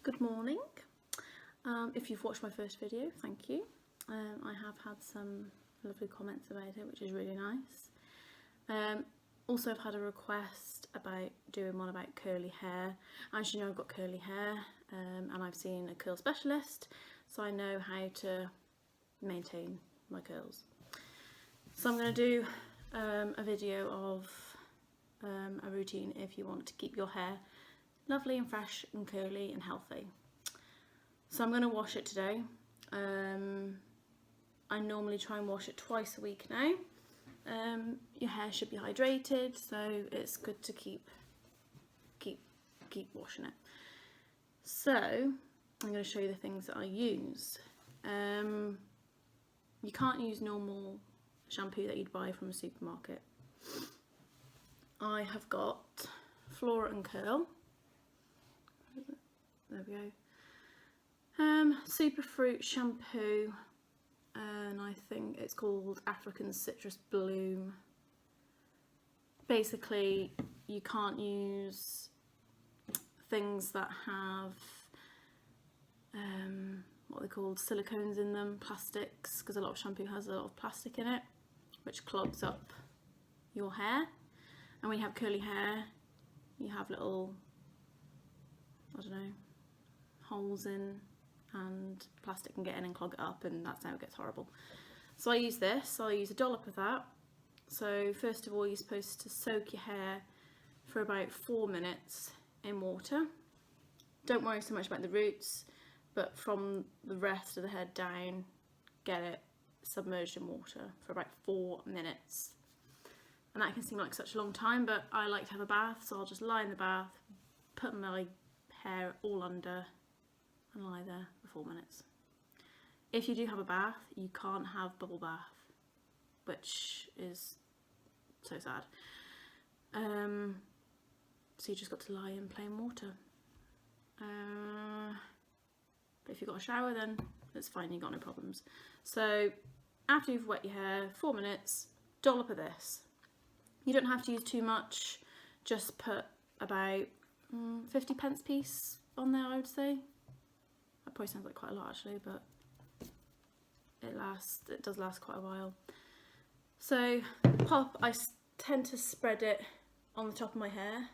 Good morning. If you've watched my first video, thank you. I have had some lovely comments about it, which is really nice. Also, I've had a request about doing one about curly hair. As you know, I've got curly hair and I've seen a curl specialist, so I know how to maintain my curls. So I'm going to do a video of a routine if you want to keep your hair lovely and fresh and curly and healthy. So I'm going to wash it today. I normally try and wash it twice a week now. Your hair should be hydrated, so it's good to keep washing it. So I'm going to show you the things that I use. You can't use normal shampoo that you'd buy from a supermarket. I have got Flora and Curl. There we go. Superfruit shampoo, and I think it's called African Citrus Bloom. Basically, you can't use things that have what are they called, silicones in them, plastics, because a lot of shampoo has a lot of plastic in it, which clogs up your hair. And when you have curly hair, you have little, I don't know, holes in, and plastic can get in and clog it up, and that's how it gets horrible. So I use this. I'll use a dollop of that. So first of all, you're supposed to soak your hair for about 4 minutes in water. Don't worry so much about the roots, but from the rest of the head down, get it submerged in water for about 4 minutes. And that can seem like such a long time, but I like to have a bath, so I'll just lie in the bath, put my hair all under and lie there for 4 minutes. If you do have a bath, you can't have bubble bath, which is so sad. So you just got to lie in plain water. But if you've got a shower, then it's fine, you've got no problems. So after you've wet your hair, 4 minutes, dollop of this. You don't have to use too much, just put about 50p piece on there, I would say. That probably sounds like quite a lot actually, but it does last quite a while. So I tend to spread it on the top of my hair,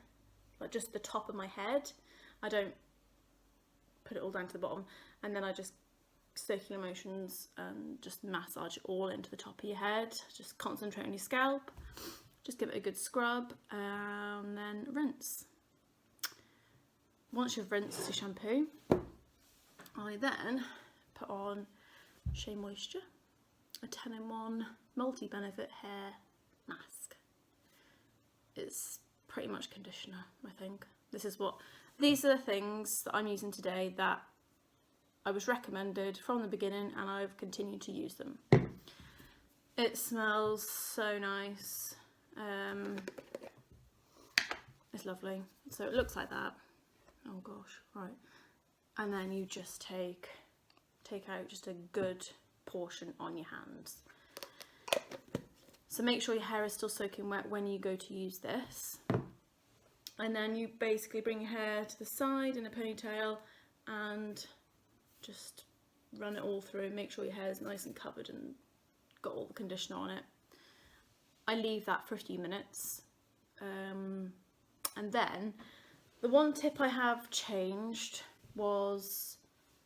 like just the top of my head. I don't put it all down to the bottom, and then I just circular motions and just massage it all into the top of your head. Just concentrate on your scalp, just give it a good scrub, and then rinse. Once you've rinsed your shampoo, I then put on Shea Moisture, a 10-in-1 multi-benefit hair mask. It's pretty much conditioner, I think. These are the things that I'm using today that I was recommended from the beginning, and I've continued to use them. It smells so nice. It's lovely. So it looks like that. Oh gosh, right. And then you just take out just a good portion on your hands. So make sure your hair is still soaking wet when you go to use this. And then you basically bring your hair to the side in a ponytail and just run it all through. Make sure your hair is nice and covered and got all the conditioner on it. I leave that for a few minutes. And then the one tip I have changed was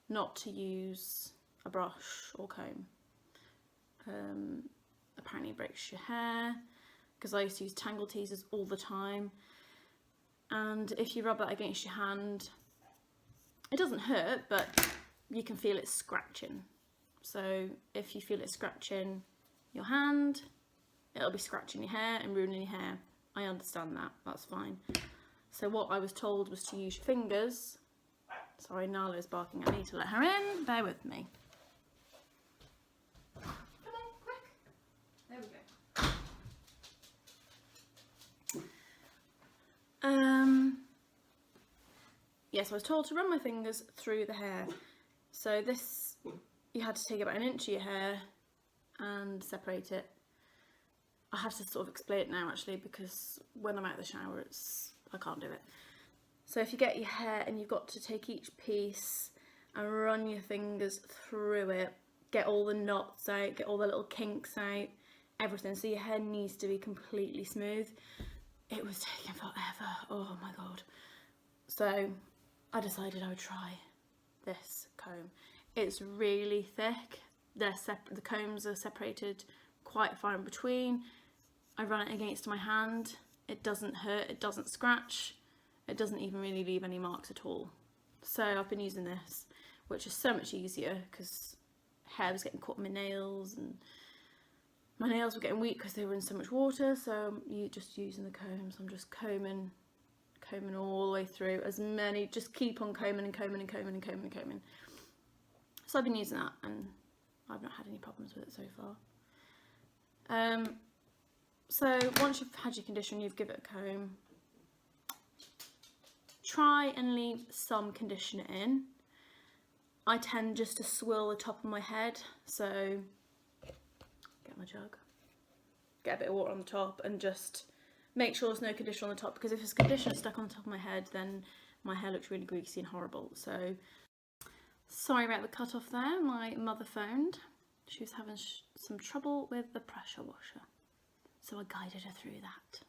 not to use a brush or comb. Apparently it breaks your hair, because I used to use Tangle Teasers all the time, and if you rub that against your hand, it doesn't hurt, but you can feel it scratching. So if you feel it scratching your hand, it'll be scratching your hair and ruining your hair. I understand that, that's fine. So what I was told was to use your fingers. Sorry, Nala is barking at me to let her in. Bear with me. Come on, quick. There we go. Yes, I was told to run my fingers through the hair. So this, you had to take about 1 inch of your hair and separate it. I have to sort of explain it now actually, because when I'm out of the shower, I can't do it. So if you get your hair and you've got to take each piece and run your fingers through it, get all the knots out, get all the little kinks out, everything. So your hair needs to be completely smooth. It was taking forever. Oh my God. So I decided I would try this comb. It's really thick. The combs are separated quite far in between. I run it against my hand. It doesn't hurt, it doesn't scratch. It doesn't even really leave any marks at all. So I've been using this, which is so much easier because hair was getting caught in my nails and my nails were getting weak because they were in so much water. So you just using the combs. I'm just combing all the way through as many, just keep on combing and combing and combing and combing and combing. So I've been using that and I've not had any problems with it so far. So once you've had your conditioner, you've given it a comb. Try and leave some conditioner in. I tend just to swirl the top of my head, so get my jug, get a bit of water on the top and just make sure there's no conditioner on the top, because if there's conditioner stuck on the top of my head then my hair looks really greasy and horrible. So sorry about the cut off there, my mother phoned. She was having some trouble with the pressure washer, so I guided her through that.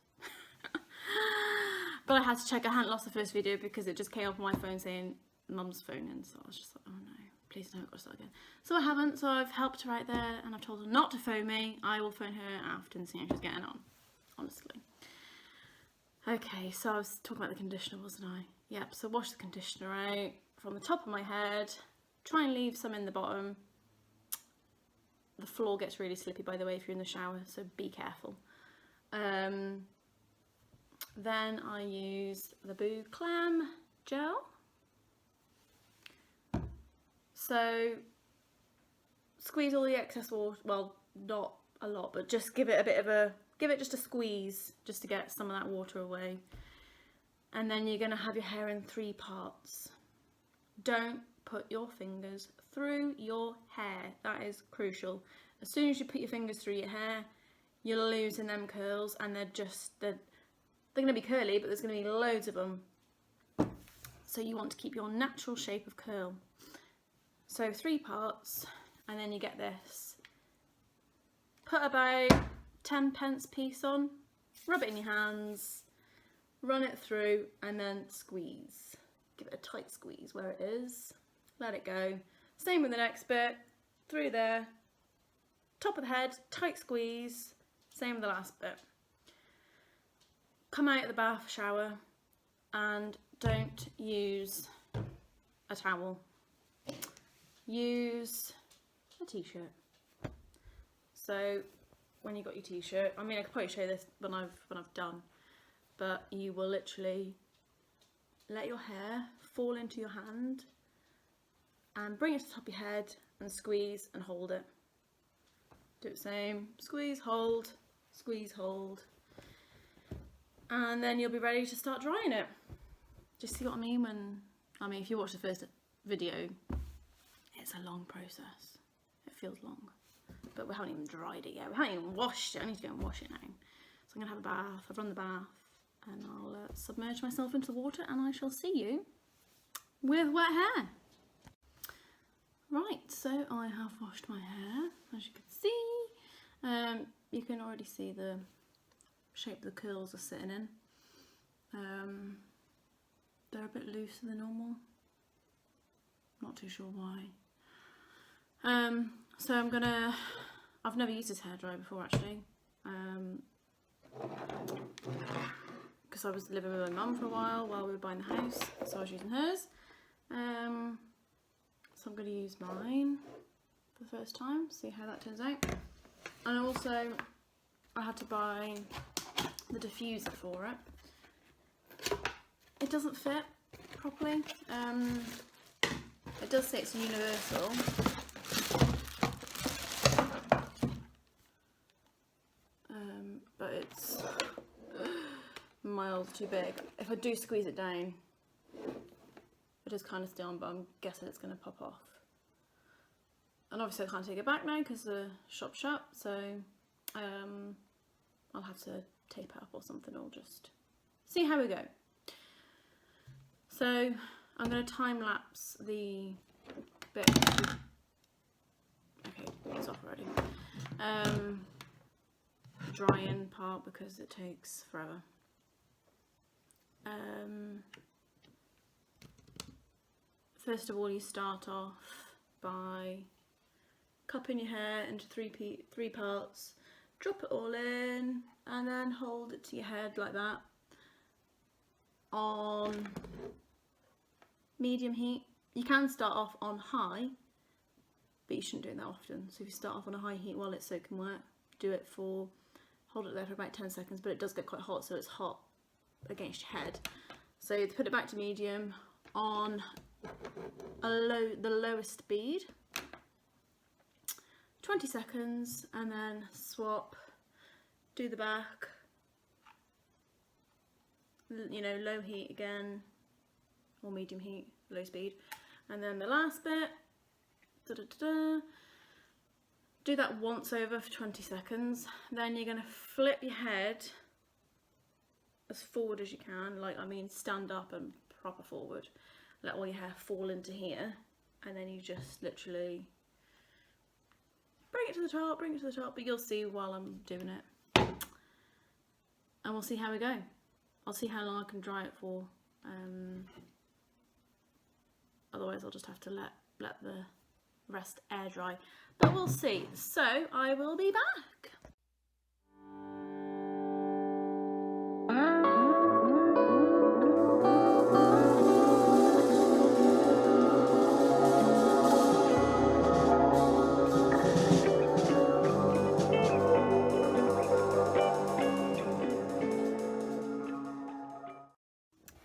But I had to check I hadn't lost the first video because it just came up on my phone saying Mum's phoning, so I was just like, oh no, please don't go start again. So I haven't, so I've helped her right there and I've told her not to phone me. I will phone her after and see how she's getting on, honestly. Okay, so I was talking about the conditioner, wasn't I? Yep, so wash the conditioner out from the top of my head. Try and leave some in the bottom. The floor gets really slippy, by the way, if you're in the shower, so be careful. Then I use the Boo Clam gel. So squeeze all the excess water, well, not a lot, but just give it just a squeeze just to get some of that water away. And then you're going to have your hair in 3 parts. Don't put your fingers through your hair. That is crucial. As soon as you put your fingers through your hair, you're losing them curls, and they're going to be curly, but there's going to be loads of them. So you want to keep your natural shape of curl. So 3 parts, and then you get this. Put about 10p piece on, rub it in your hands, run it through, and then squeeze. Give it a tight squeeze where it is. Let it go. Same with the next bit. Through there. Top of the head, tight squeeze. Same with the last bit. Come out of the bath shower and don't use a towel. Use a t-shirt. So when you got your t-shirt, I mean, I could probably show you this when I've done, but you will literally let your hair fall into your hand and bring it to the top of your head and squeeze and hold it. Do the same, squeeze, hold, and then you'll be ready to start drying it. Do you see what I mean? If you watch the first video, it's a long process. It feels long, but we haven't even dried it yet. We haven't even washed it. I need to go and wash it now. So I'm gonna have a bath. I've run the bath, and I'll submerge myself into the water, and I shall see you with wet hair. Right, so I have washed my hair, as you can see. You can already see the shape the curls are sitting in. They're a bit looser than normal. Not too sure why. So I've never used this hairdryer before actually. Because I was living with my mum for a while we were buying the house, so I was using hers. So I'm going to use mine for the first time, see how that turns out. And also I had to buy the diffuser for it. It doesn't fit properly. It does say it's universal. But it's miles too big. If I do squeeze it down, it is kind of still on, but I'm guessing it's going to pop off. And obviously I can't take it back now because the shop's shut, so I'll have to tape it up or something, or just see how we go. So I'm going to time lapse the bit. Okay, it's off already. Drying part because it takes forever. First of all, you start off by cupping your hair into three parts, drop it all in, and then hold it to your head like that on medium heat. You can start off on high, but you shouldn't do it that often. So if you start off on a high heat while it's soaking wet, do it for, hold it there for about 10 seconds, but it does get quite hot, so it's hot against your head. So put it back to medium on the lowest speed, 20 seconds, and then swap, do the back, you know, low heat again, or medium heat, low speed, and then the last bit, do that once over for 20 seconds. Then you're going to flip your head as forward as you can, like, I mean, stand up and proper forward. Let all your hair fall into here, and then you just literally bring it to the top, but you'll see while I'm doing it. And we'll see how we go. I'll see how long I can dry it for. Otherwise I'll just have to let the rest air dry. But we'll see. So I will be back.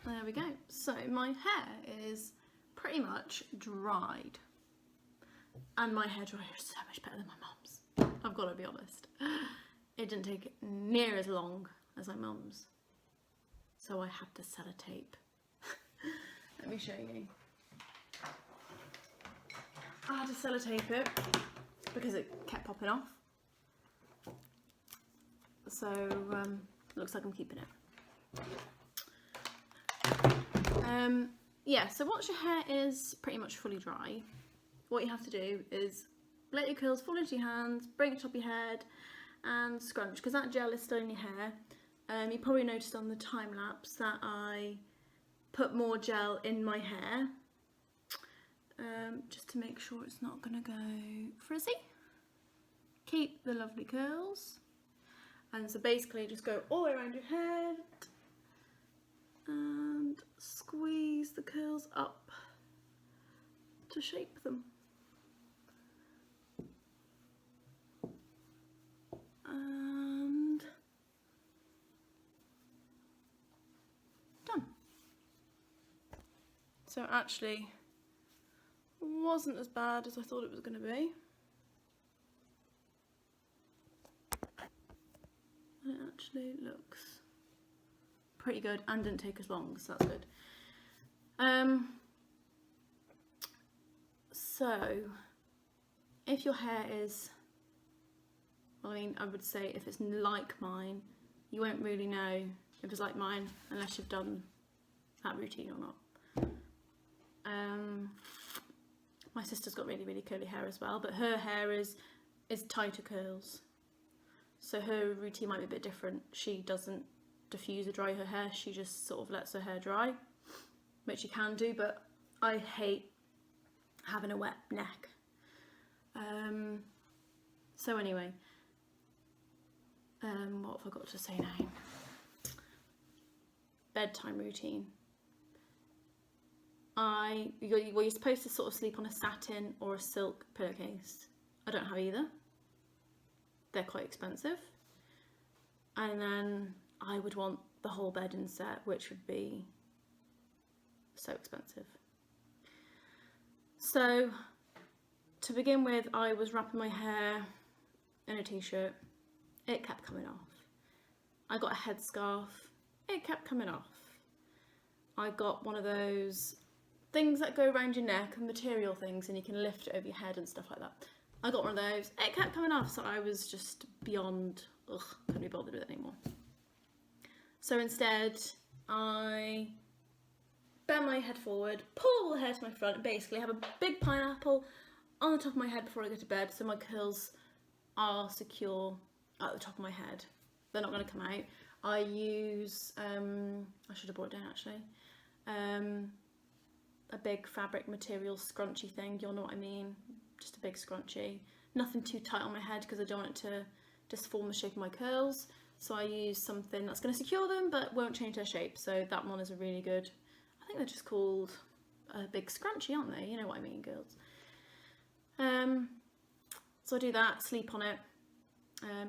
There we go. So my hair is pretty much dried. And my hairdryer is so much better than my mum's. I've got to be honest. It didn't take near as long as my mum's. So I had to sellotape. Let me show you. I had to sellotape it because it kept popping off. So looks like I'm keeping it. Yeah, so once your hair is pretty much fully dry, what you have to do is let your curls fall into your hands, bring it top of your head and scrunch, because that gel is still in your hair. You probably noticed on the time lapse that I put more gel in my hair, just to make sure it's not going to go frizzy. Keep the lovely curls, and so basically just go all the way around your head and squeeze the curls up to shape them. And done. So it actually wasn't as bad as I thought it was going to be. It actually looks pretty good and didn't take as long, so that's good. So if your hair is, I mean, I would say if it's like mine, you won't really know if it's like mine unless you've done that routine or not. My sister's got really, really curly hair as well, but her hair is tighter curls. So her routine might be a bit different. She doesn't diffuse or dry her hair, she just sort of lets her hair dry, which you can do, but I hate having a wet neck. So anyway, what have I got to say now? Bedtime routine. You're supposed to sort of sleep on a satin or a silk pillowcase. I don't have either. They're quite expensive. And then I would want the whole bed in set, which would be so expensive. So to begin with, I was wrapping my hair in a t-shirt. It kept coming off. I got a headscarf. It kept coming off. I got one of those things that go around your neck, and material things, and you can lift it over your head and stuff like that. I got one of those. It kept coming off, so I was just beyond, couldn't be bothered with it anymore. So instead, I bend my head forward, pull all the hair to my front, and basically have a big pineapple on the top of my head before I go to bed, so my curls are secure at the top of my head. They're not going to come out. I use, I should have brought it down actually, a big fabric material scrunchy thing, you'll know what I mean, just a big scrunchie. Nothing too tight on my head because I don't want it to just form the shape of my curls, so I use something that's going to secure them but won't change their shape, so that one is a really good, I think they're just called a big scrunchie, aren't they? You know what I mean, girls. So I do that, sleep on it.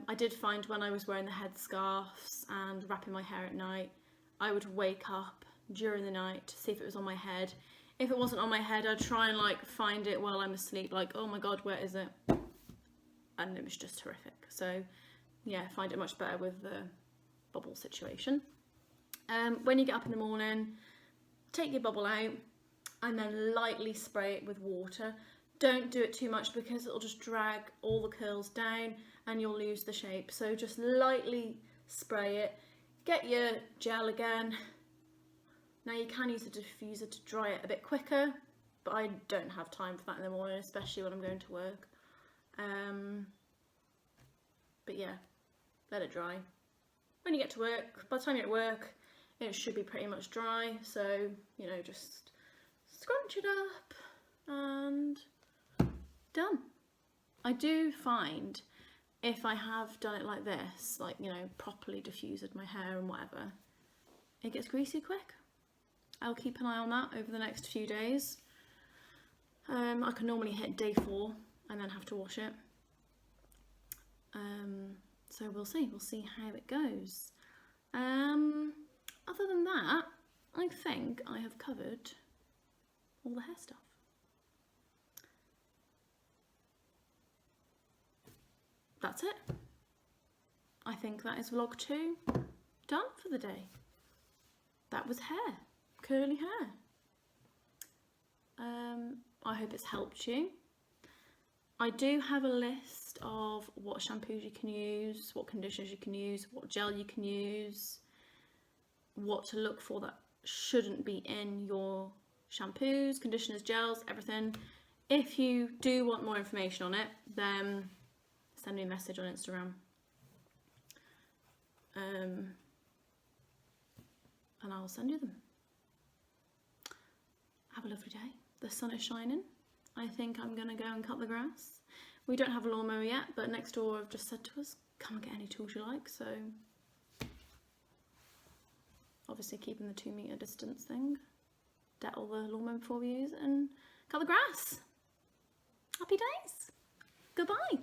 I did find when I was wearing the headscarves and wrapping my hair at night, I would wake up during the night to see if it was on my head. If it wasn't on my head, I'd try and like find it while I'm asleep, like, oh my god, where is it? And it was just horrific. So yeah, I find it much better with the bubble situation. When you get up in the morning, take your bubble out and then lightly spray it with water. Don't do it too much because it'll just drag all the curls down and you'll lose the shape. So just lightly spray it. Get your gel again. Now you can use a diffuser to dry it a bit quicker, but I don't have time for that in the morning, especially when I'm going to work. But yeah, let it dry. When you get to work, by the time you're at work, it should be pretty much dry. So, you know, just scrunch it up and done. I do find if I have done it like this, like, you know, properly diffused my hair and whatever, it gets greasy quick. I'll keep an eye on that over the next few days. I can normally hit day 4 and then have to wash it. So we'll see how it goes. Other than that, I think I have covered all the hair stuff. That's it. I think that is vlog 2 done for the day. That was hair, curly hair. I hope it's helped you. I do have a list of what shampoos you can use, what conditioners you can use, what gel you can use, what to look for that shouldn't be in your shampoos, conditioners, gels, everything. If you do want more information on it, then send me a message on Instagram. And I'll send you them. Have a lovely day. The sun is shining. I think I'm gonna go and cut the grass. We don't have a lawnmower yet, but next door have just said to us, come and get any tools you like, so obviously keeping the 2 metre distance thing. Dettol the lawnmower before we use it and cut the grass. Happy days. Goodbye.